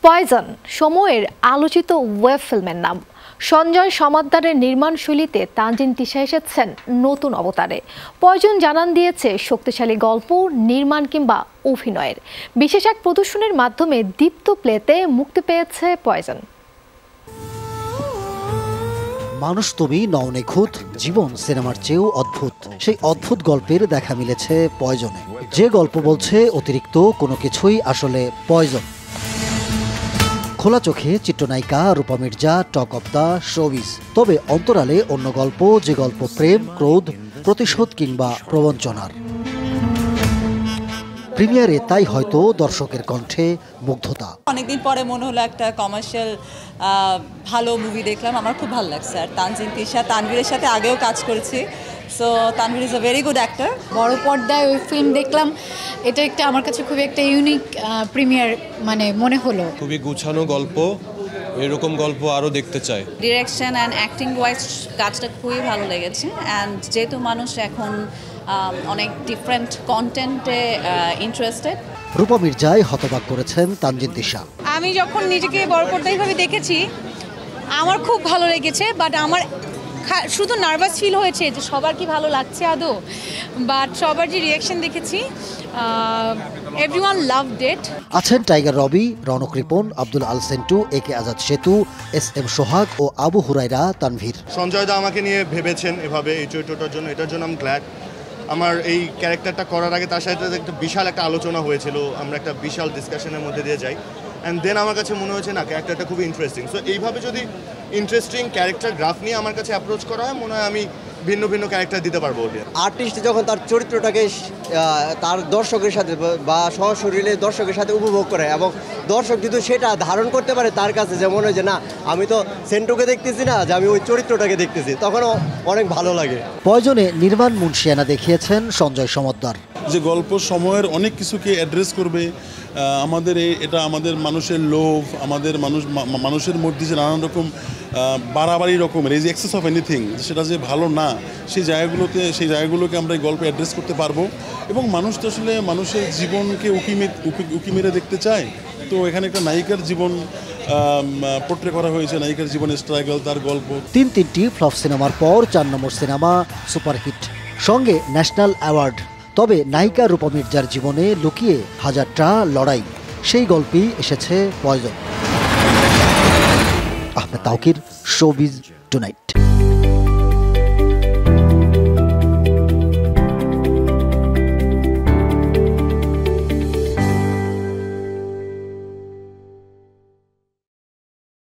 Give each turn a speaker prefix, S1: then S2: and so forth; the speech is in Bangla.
S1: পয়জন সময়ের আলোচিত ওয়েব ফিল্মের নাম। সঞ্জয় সমাদ্দারের নির্মাণশৈলীতে তানজিন তিশা এসেছেন নতুন অবতারে। পয়জন জানান দিয়েছে শক্তিশালী গল্প, নির্মাণ কিংবা অভিনয়ের বিশেষ এক প্রদর্শনীর মাধ্যমে দীপ্ত প্লেতে মুক্তি পেয়েছে পয়জন।
S2: মানুষ তুমি নও নিখুঁত, জীবন সিনেমার চেয়েও অদ্ভুত। সেই অদ্ভুত গল্পের দেখা মিলেছে পয়জনে, যে গল্প বলছে অতিরিক্ত কোনো কিছুই আসলে পয়জন। খোলা চোখে চিত্রনায়িকা Rupa Mirza talk of the showbiz, তবে অন্তরালে অন্য গল্প, যে গল্প প্রেম, ক্রোধ, প্রতিশোধ কিংবা প্রবঞ্চনার। প্রিমিয়ারে তাই হয়তো দর্শকের কণ্ঠে মুগ্ধতা।
S3: অনেকদিন পরে মনে হলো একটা কমার্শিয়াল ভালো মুভি দেখলাম, আমার খুব ভালো লাগছে। আর তানজিন তিশা, তানভীরের সাথে আগেও কাজ করেছি, so Tanvir is a very good actor.
S4: বড় পর্দায় ওই ফিল্ম দেখলাম, এটা একটা আমার কাছে খুবই একটা ইউনিক প্রিমিয়ার মনে হলো।
S5: খুবই গুছানো গল্প, এরকম গল্প আরও দেখতে চাই।
S3: ডিরেকশন অ্যান্ড অ্যাক্টিং ওয়াইজ কাজটা খুবই ভালো লেগেছে। অ্যান্ড যেহেতু মানুষ এখন অনেক ডিফারেন্ট কন্টেন্টে ইন্টারেস্টেড।
S2: রূপা মির্জায় হতবাক করেছেন তানজিন তিশা।
S4: আমি যখন নিজেকে বড় পর্দায় ভাবে দেখেছি আমার খুব ভালো লেগেছে, বাট আমার শুধু নার্ভাস ফিল হয়েছে যে সবার কি ভালো লাগছে আদৌ, বাট সবার যে রিয়াকশন দেখেছি এভরিওয়ান লাভড ইট।
S2: আছেন tiger Robi, Ronok Ripon, Abdul Al Sentu, A K Azad Setu, S M. Sohag ও আবু হুরাইরা তানভীর।
S6: সঞ্জয় দা আমাকে নিয়ে ভেবেছেন এভাবে এই চরিত্রটার জন্য, এটার জন্য আমি গ্ল্যাড। আমার এই ক্যারেক্টারটা করার আগে তার সাথে একটা বিশাল একটা আলোচনা হয়েছিল, আমরা একটা বিশাল ডিসকাশনের মধ্যে দিয়ে যাই। অ্যান্ড দেন আমার কাছে মনে হয়েছে না ক্যারেক্টারটা খুবই ইন্টারেস্টিং। সো এইভাবে যদি ইন্টারেস্টিং ক্যারেক্টার গ্রাফ নিয়ে আমার কাছে অ্যাপ্রোচ করা হয়, মনে হয় আমি ভিন্ন ভিন্ন ক্যারেক্টার দিতে পারবো।
S7: আর্টিস্ট যখন তার চরিত্রটাকে তার দর্শকের সাথে বা সশরীরে দর্শকের সাথে উপভোগ করে, এবং দর্শক যদি সেটা ধারণ করতে পারে তার কাছে, যে মনে হয় যে না আমি তো সেন্টুকে দেখতেছি না, যে আমি ওই চরিত্রটাকে দেখতেছি, তখনও অনেক ভালো লাগে।
S2: পয়জনে নির্মাণ মুন্সিয়ানা দেখিয়েছেন সঞ্জয় সমাদ্দার।
S8: যে গল্প সময়ের অনেক কিছুকে অ্যাড্রেস করবে, আমাদের এটা আমাদের মানুষের লোভ, আমাদের মানুষের মধ্যে যে নানান রকম বাড়াবাড়ি রকমের এই যে এক্সেস অফ এনিথিং, সেটা যে ভালো না, সেই জায়গাগুলোকে আমরা এই গল্পে অ্যাড্রেস করতে পারবো। এবং মানুষ তো আসলে মানুষের জীবনকে উকি মেরে দেখতে চায়। তো এখানে একটা নায়িকার জীবন পোর্ট্রে করা হয়েছে, নায়িকার জীবনের স্ট্রাগল, তার গল্প।
S2: তিনটি ফ্লপ সিনেমার পর 4 নম্বর সিনেমা সুপারহিট, সঙ্গে ন্যাশনাল অ্যাওয়ার্ড। তবে নায়িকা রূপা মির্জার জীবনে লুকিয়ে হাজারটা লড়াই, সেই গল্পই এসেছে poison. Ahmed Tauquir, showbiz tonight.